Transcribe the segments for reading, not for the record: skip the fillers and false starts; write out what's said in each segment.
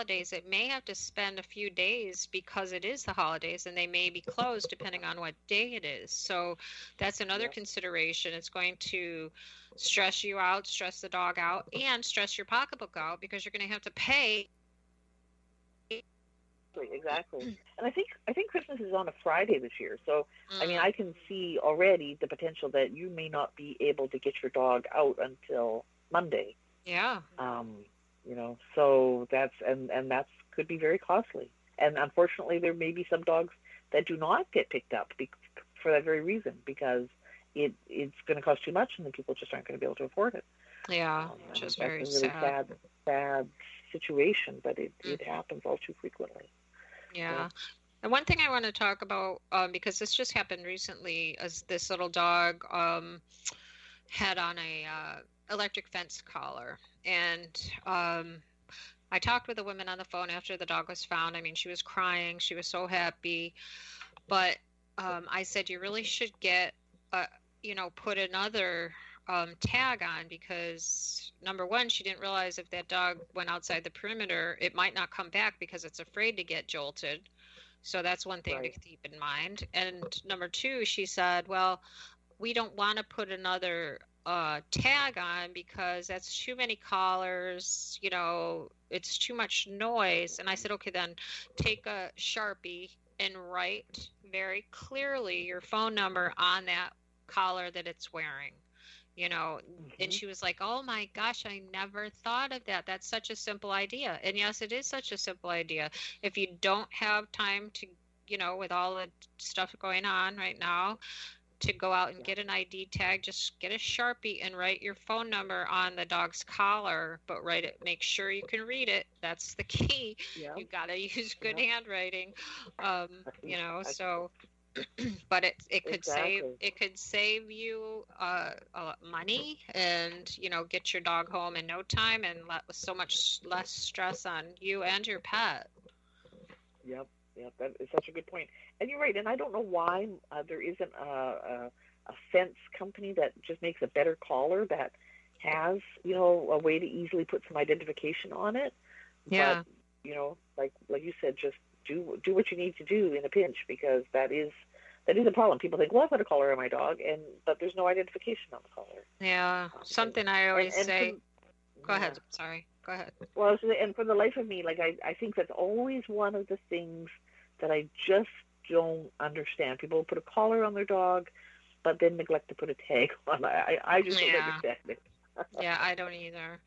holidays, it may have to spend a few days because it is the holidays and they may be closed depending on what day it is. So that's another Yep. consideration. It's going to stress you out, stress the dog out, and stress your pocketbook out because you're going to have to pay. Exactly. And I think Christmas is on a Friday this year. So I mean, Mm, I can see already the potential that you may not be able to get your dog out until Monday. yeah. Um, so that's could be very costly. And unfortunately, there may be some dogs that do not get picked up for that very reason because it's going to cost too much, and then people just aren't going to be able to afford it. Yeah, which And is that's very a really sad. sad situation, but it Mm, happens all too frequently. Yep. yeah. And one thing I want to talk about, because this just happened recently, is this little dog had on a electric fence collar, and I talked with a woman on the phone after the dog was found. I mean, she was crying, she was so happy, but I said you really should get, uh, put another tag on because number one, she didn't realize if that dog went outside the perimeter, it might not come back because it's afraid to get jolted. So that's one thing to Right. keep in mind. And number two, she said, well, we don't want to put another tag on because that's too many collars, it's too much noise. And I said, okay, then take a Sharpie and write very clearly your phone number on that collar that it's wearing. And Hmm. she was like, oh my gosh, I never thought of that. That's such a simple idea. And yes, it is such a simple idea. If you don't have time to, with all the stuff going on right now, to go out and Yeah. get an ID tag, just get a Sharpie and write your phone number on the dog's collar, but write it, make sure you can read it. That's the key. Yeah. You got to use good Yeah. handwriting. So but Exactly. it could save you money and get your dog home in no time and so much less stress on you and your pet. Yep. Yep. That is such a good point. And you're right. And I don't know why there isn't a fence company that just makes a better collar that has a way to easily put some identification on it. But Yeah. like you said, just do what you need to do in a pinch because that is a problem. People think, well, I've got a collar on my dog, but there's no identification on the collar. Yeah, And something I and always and for say. Go yeah. ahead. Sorry. Go ahead. Well, and for the life of me, like I think that's always one of the things that I just don't understand. People put a collar on their dog, but then neglect to put a tag on. I just don't Yeah. understand it. Yeah, I don't either.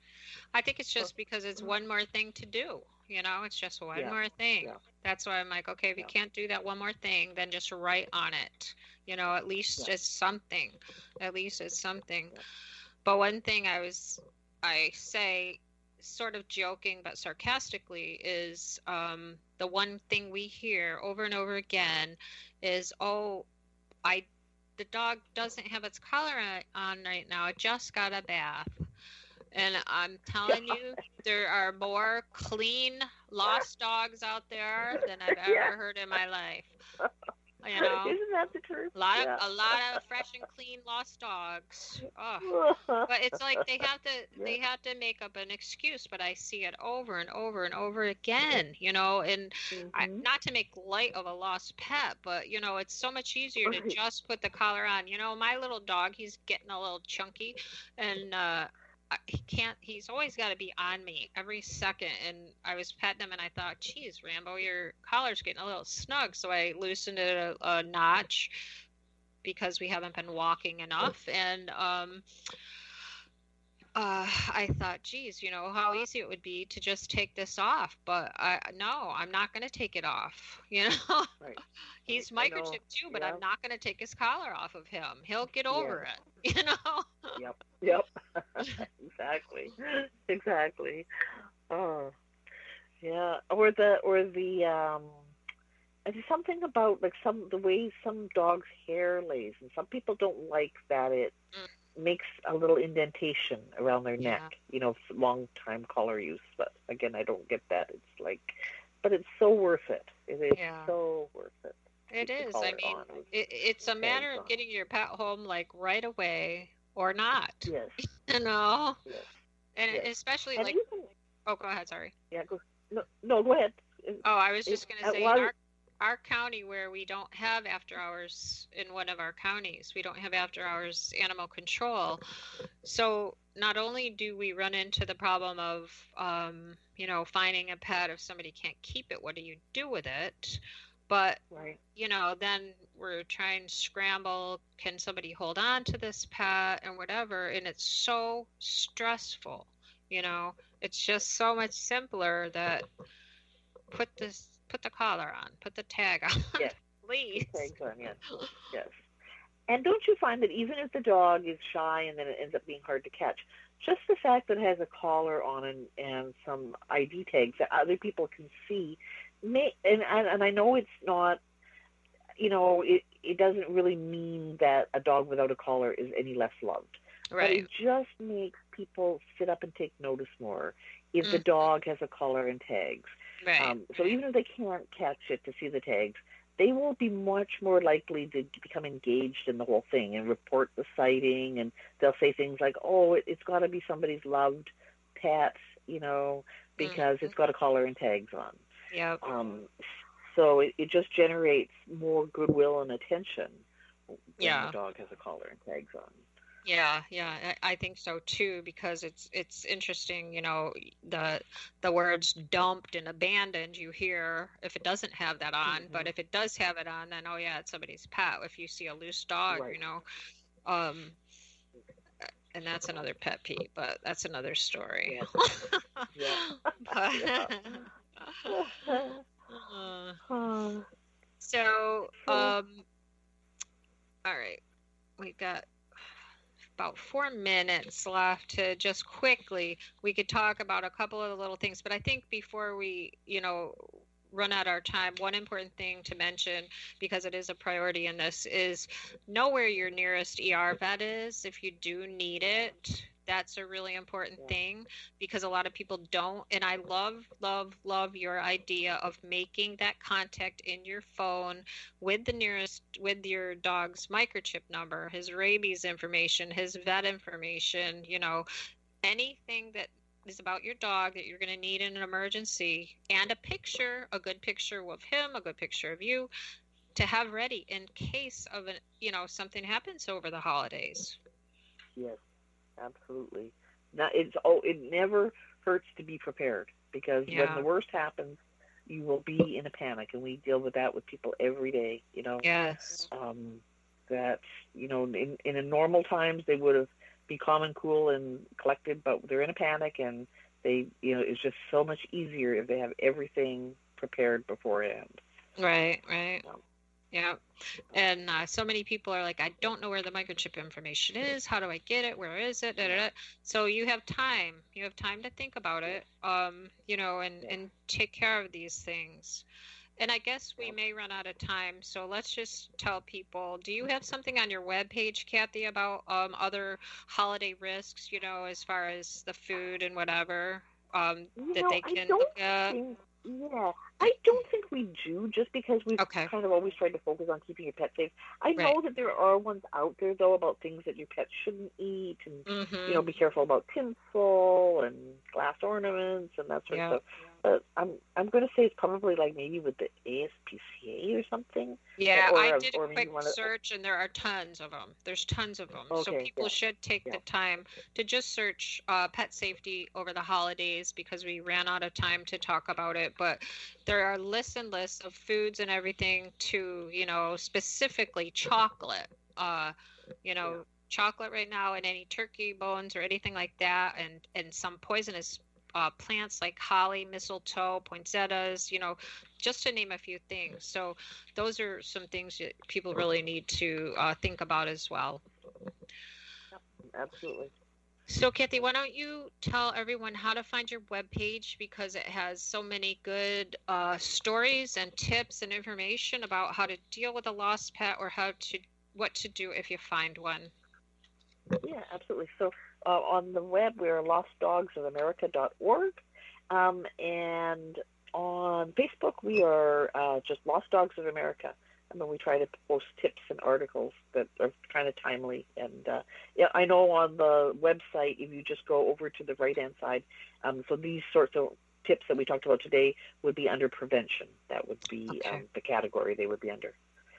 I think it's just because it's one more thing to do. It's just one Yeah, more thing. yeah, That's why I'm like, okay, if you yeah, can't do that one more thing, then just write on it. At least yeah, it's something. At least it's something. yeah. But one thing I say, sort of joking but sarcastically, is the one thing we hear over and over again is, oh, I the dog doesn't have its collar on right now. It just got a bath. And I'm telling you, there are more clean lost dogs out there than I've Yeah. ever heard in my life. You know, Isn't that the truth? Yeah. a lot of fresh and clean lost dogs. Oh, but it's like Yeah. they have to make up an excuse, but I see it over and over and over again, and Mhm. not to make light of a lost pet, but it's so much easier to Right. just put the collar on. My little dog, he's getting a little chunky, and he's always got to be on me every second. And I was petting him and I thought, geez, Rambo, your collar's getting a little snug. So I loosened it a notch because we haven't been walking enough. And I thought, geez, how easy it would be to just take this off. But no, I'm not going to take it off. Right. Right. He's I know. microchipped too, but Yeah. I'm not going to take his collar off of him. He'll get Yes. over it, you know? Yep. Yep. Exactly. Exactly. Oh, yeah. Or the there's something about like the way some dogs' hair lays, and some people don't like that it Mm, makes a little indentation around their neck. yeah, Long time collar use. But again, I don't get that. It's like, but it's so worth it. It is yeah. so worth it to It keep the is. I collar mean, on with it's a tags matter of on. getting your pet home like right away or not, Yes. you know? Yes. And Yes. especially And like, even oh, go ahead, sorry. yeah, go. No, no, go ahead. Oh, I was just going to say in While our county where we don't have after hours in one of our counties, we don't have after hours animal control. So not only do we run into the problem of, finding a pet if somebody can't keep it, what do you do with it? But, right, then we're trying to scramble, can somebody hold on to this pet and whatever? And it's so stressful, you know, it's just so much simpler that put the collar on, put the tag on, yes, the please. tags on, yes, yes. And don't you find that even if the dog is shy and then it ends up being hard to catch, just the fact that it has a collar on and some ID tags that other people can see, and I know it's not, it doesn't really mean that a dog without a collar is any less loved, but Right. it just makes people sit up and take notice more if the Mm, dog has a collar and tags. right. So Right. even if they can't catch it to see the tags, they will be much more likely to become engaged in the whole thing and report the sighting. And they'll say things like, "Oh, it's got to be somebody's loved pet, because Mm, it's got a collar and tags on." yep. Um, so it just generates more goodwill and attention when the Yeah. dog has a collar and tags on. Yeah, yeah, I think so too because it's interesting, the words dumped and abandoned you hear if it doesn't have that on, but Hmm. if it does have it on, then oh yeah, it's somebody's pet. If you see a loose dog, Right. um, and that's another pet peeve, but that's another story. Yes. Yeah. But Yeah. uh, Uh, so, so all right, we got about 4 minutes left to just quickly we could talk about a couple of the little things, but I think before we run out our time, one important thing to mention, because it is a priority in this, is know where your nearest vet is if you do need it. That's a really important yeah. thing because a lot of people don't. And I love, love, love your idea of making that contact in your phone with the nearest, with your dog's microchip number, his rabies information, his vet information, anything that is about your dog that you're going to need in an emergency, and a picture, a good picture of him, a good picture of you to have ready in case of something happens over the holidays. Yes. Absolutely. Now it never hurts to be prepared because when the Yeah. worst happens, you will be in a panic, and we deal with that with people every day. Yes. Um, that in a normal times they would have been calm and cool and collected, but they're in a panic, and it's just so much easier if they have everything prepared beforehand. Right. Right. Um, Yeah. And so many people are like, I don't know where the microchip information is. How do I get it? Where is it? Da, da, yeah, da. So you have time. You have time to think about yes, it, and yes, and take care of these things. And I guess we yep. may run out of time, so let's just tell people, do you have something on your webpage, Kathy, about other holiday risks, as far as the food and whatever, that they I can don't look at? think, yeah, I don't think we do just because we've Okay. kind of always tried to focus on keeping your pet safe. I Right. know that there are ones out there, though, about things that your pet shouldn't eat and, Mm-hmm. be careful about tinsel and glass ornaments and that sort of Yeah. stuff. But I'm going to say it's probably like maybe with the ASPCA or something, Yeah, I did a or maybe quick one of, search and there are tons of them. There's tons of them. So okay, people yeah, should take yeah, the time to just search pet safety over the holidays because we ran out of time to talk about it. But there are lists and lists of foods and everything to, specifically chocolate. yeah, Chocolate right now and any turkey bones or anything like that, and some poisonous plants like holly, mistletoe, poinsettias, just to name a few things. So those are some things that people really need to think about as well. yep, absolutely. So, Kathy, why don't you tell everyone how to find your webpage because it has so many good stories and tips and information about how to deal with a lost pet or what to do if you find one. Yeah, absolutely. So on the web, we're lostdogsofamerica.org. And on Facebook, we are just Lost Dogs of America. I mean, we try to post tips and articles that are kind of timely. And yeah, I know on the website, if you just go over to the right hand side, so these sorts of tips that we talked about today would be under prevention. That would be Okay. the category they would be under.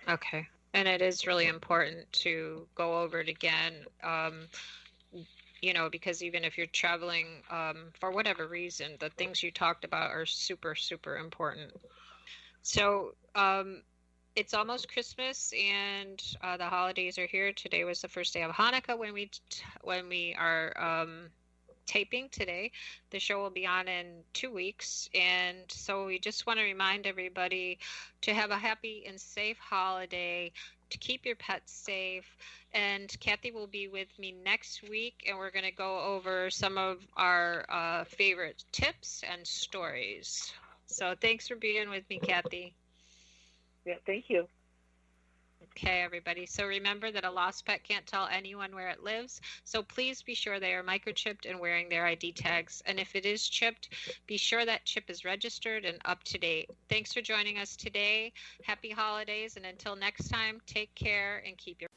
Okay. And it is really important to go over it again, because even if you're traveling for whatever reason, the things you talked about are super, super important. So it's almost Christmas, and the holidays are here. Today was the first day of Hanukkah when we are taping today. The show will be on in 2 weeks, and so we just want to remind everybody to have a happy and safe holiday, to keep your pets safe. And Kathy will be with me next week, and we're going to go over some of our favorite tips and stories. So thanks for being with me, Kathy. Yeah, thank you. Okay, everybody. So remember that a lost pet can't tell anyone where it lives. So please be sure they are microchipped and wearing their ID tags. And if it is chipped, be sure that chip is registered and up to date. Thanks for joining us today. Happy holidays. And until next time, take care and keep your